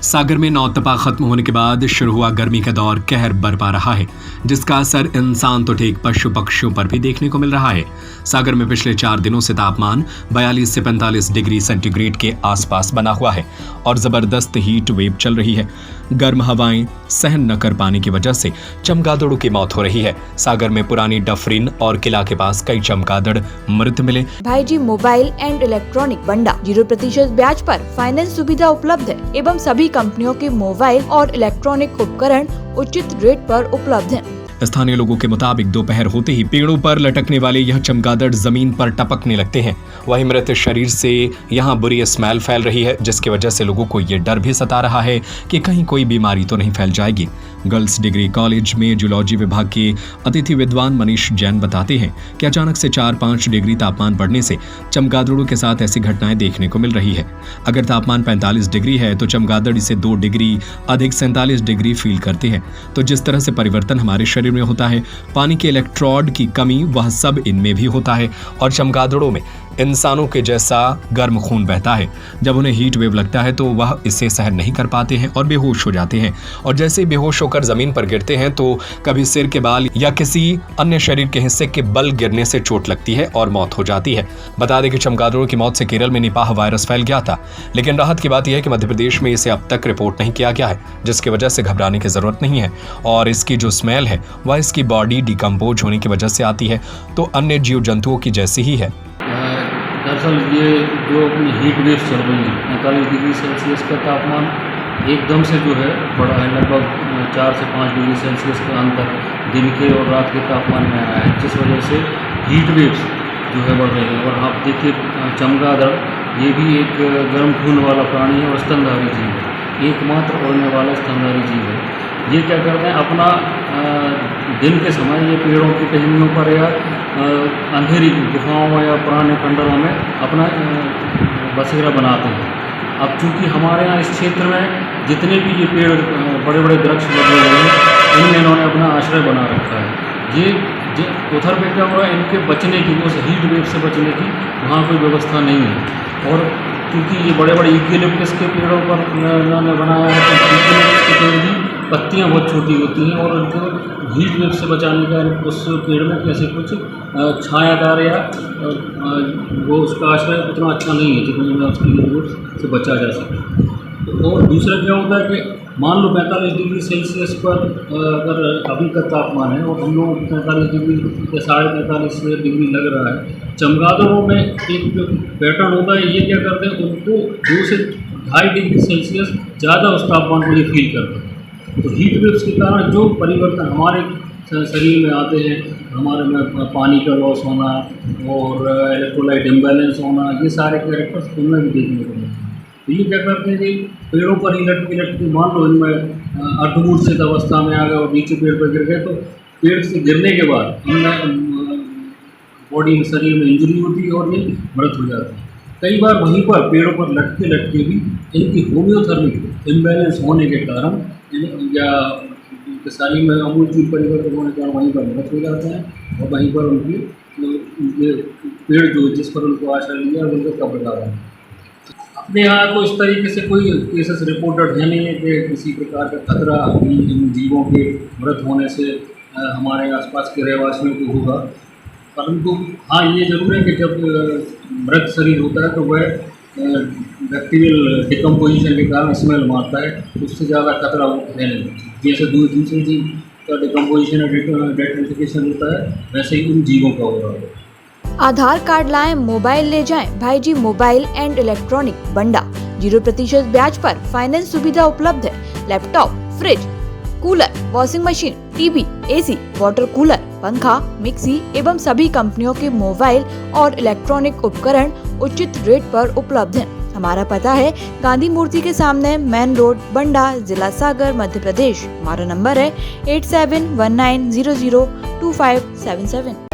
सागर में नौतपा खत्म होने के बाद शुरू हुआ गर्मी का दौर कहर बरपा रहा है, जिसका असर इंसान तो ठीक पशु पक्षियों पर भी देखने को मिल रहा है। सागर में पिछले 4 दिनों से तापमान 42 से 45 डिग्री सेंटीग्रेड के आसपास बना हुआ है और जबरदस्त हीट वेव चल रही है। गर्म हवाएं सहन न कर पाने की वजह से चमगादड़ों की मौत हो रही है। सागर में पुरानी डफरिन और किला के पास कई चमगादड़ मृत मिले। भाईजी मोबाइल एंड इलेक्ट्रॉनिक बंडा 0% ब्याज पर फाइनेंस सुविधा उपलब्ध है एवं सभी कंपनियों के मोबाइल और इलेक्ट्रॉनिक उपकरण उचित रेट पर उपलब्ध हैं। स्थानीय लोगों के मुताबिक दोपहर होते ही पेड़ों पर लटकने वाले यह चमगादड़ जमीन पर टपकने लगते हैं। वहीं मृत शरीर से यहाँ बुरी स्मेल फैल रही है, जिसकी वजह से लोगों को ये डर भी सता रहा है कि कहीं कोई बीमारी तो नहीं फैल जाएगी। गर्ल्स डिग्री कॉलेज में जूलॉजी विभाग के अतिथि विद्वान मनीष जैन बताते हैं कि अचानक से 4-5 डिग्री तापमान बढ़ने से चमगादड़ों के साथ ऐसी घटनाएं देखने को मिल रही है। अगर तापमान 45 डिग्री है तो चमगादड़ इसे 2 डिग्री अधिक 47 डिग्री फील करते हैं। तो जिस तरह से परिवर्तन हमारे शरीर में होता है, पानी के इलेक्ट्रोड की कमी, वह सब इनमें भी होता है और चमगादड़ों में इंसानों के जैसा गर्म खून बहता है। जब उन्हें हीट वेव लगता है तो वह इसे सहन नहीं कर पाते हैं और बेहोश हो जाते हैं और जैसे ही बेहोश होकर जमीन पर गिरते हैं तो कभी सिर के बाल या किसी अन्य शरीर के हिस्से के बल गिरने से चोट लगती है और मौत हो जाती है। बता दें कि चमगादड़ों की मौत से केरल में निपाह वायरस फैल गया था, लेकिन राहत की बात यह है कि मध्य प्रदेश में इसे अब तक रिपोर्ट नहीं किया गया है, जिसकी वजह से घबराने की जरूरत नहीं है। और इसकी जो स्मेल है वह इसकी बॉडी डिकम्पोज होने की वजह से आती है, तो अन्य जीव जंतुओं की जैसी ही है। दरअसल ये जो अपनी हीट वेव चल रही है, 45 डिग्री सेल्सियस का तापमान एकदम से जो है बढ़ा है। लगभग 4 से 5 डिग्री सेल्सियस का अंतर दिन के और रात के तापमान में आया है, जिस वजह से हीट वेव्स जो है बढ़ रही है। और आप देखिए चमगादड़ ये भी एक गर्म खून वाला प्राणी है और स्तनधारी जीव है, एकमात्र उड़ने वाला स्तनधारी जीव है। ये क्या करते हैं, अपना दिन के समय ये पेड़ों की टहनियों पर या अंधेरी गुफाओं या पुराने खंडरों में अपना बसेरा बनाते हैं। अब चूँकि हमारे यहाँ इस क्षेत्र में जितने भी ये पेड़ बड़े बड़े वृक्ष लगे हुए हैं, इनमें इन्होंने अपना आश्रय बना रखा है। ये उधर पे क्या हो रहा है, इनके बचने की, उस हीट वेव से बचने की वहाँ कोई व्यवस्था नहीं है। और क्योंकि ये बड़े बड़े यूकेलिप्टस के पेड़ों पर इन्होंने बनाया है, तो यूकेलिप्टस के पेड़ की पत्तियाँ बहुत छोटी होती हैं और उनको हीट वेव से बचाने का उस पेड़ में कैसे कुछ छायादार या वो उसका आश्रय उतना अच्छा नहीं है जितने में उसकी हीट वेव से बचा जा सके। और दूसरा क्या होता है कि मान लो 45 डिग्री सेल्सियस पर अगर अभी का तापमान है और हम लोगों को 45 डिग्री या 45.5 डिग्री लग रहा है, चमगादड़ों में एक जो पैटर्न होता है, ये क्या करते हैं, उनको 2 से 2.5 डिग्री सेल्सियस ज़्यादा उस तापमान को ये फील करते हैं। तो हीट वेव्स के कारण जो परिवर्तन हमारे शरीर में आते हैं, हमारे में पानी का लॉस होना और इलेक्ट्रोलाइट इम्बैलेंस होना, ये सारे कैरेक्टर्स उनमें भी देखने को मिलते हैं। तो ये क्या करते हैं कि पेड़ों पर ही लटके मान लो इनमें अर्धमूर्छित अवस्था में आ गए और नीचे पेड़ पर गिर गए, तो पेड़ से गिरने के बाद इनमें बॉडी में, शरीर में इंजरी होती है और ये मृत हो जाती है। कई बार वहीं पर पेड़ों पर लटके भी इनकी होम्योथर्मिक इम्बैलेंस होने के कारण या शरीर में अमूलचूल परिवर्तन होने के कारण वहीं पर मृत हो जाते हैं और वहीं पर उनके पेड़ जो जिस पर उनको आश्रय लिया उनको कब्र डाला है। अपने यहाँ को इस तरीके से कोई केसेस रिपोर्टेड है नहीं है कि किसी प्रकार का खतरा इन जीवों के मृत होने से हमारे आसपास के रहवासियों को होगा। परंतु हाँ, ये जरूर है कि जब मृत शरीर होता है तो वह बैक्टीरियल डिकम्पोजिशन के कारण स्मेल मारता है, उससे ज़्यादा खतरा है नहीं। जैसे दूसरी चीज़ का डिकम्पोजिशन या डेट्रिफिकेशन होता है, वैसे ही उन जीवों का हो रहा है। आधार कार्ड लाएं, मोबाइल ले जाएं। भाईजी मोबाइल एंड इलेक्ट्रॉनिक बंडा 0% ब्याज पर फाइनेंस सुविधा उपलब्ध है। Laptop, fridge, cooler, washing machine, TV, AC, water cooler, पंखा, मिक्सी एवं सभी कंपनियों के मोबाइल और इलेक्ट्रॉनिक उपकरण उचित रेट पर उपलब्ध हैं। हमारा पता है गांधी मूर्ति के सामने, मेन रोड, बंडा, जिला सागर, मध्य प्रदेश। हमारा नंबर है 8719002577।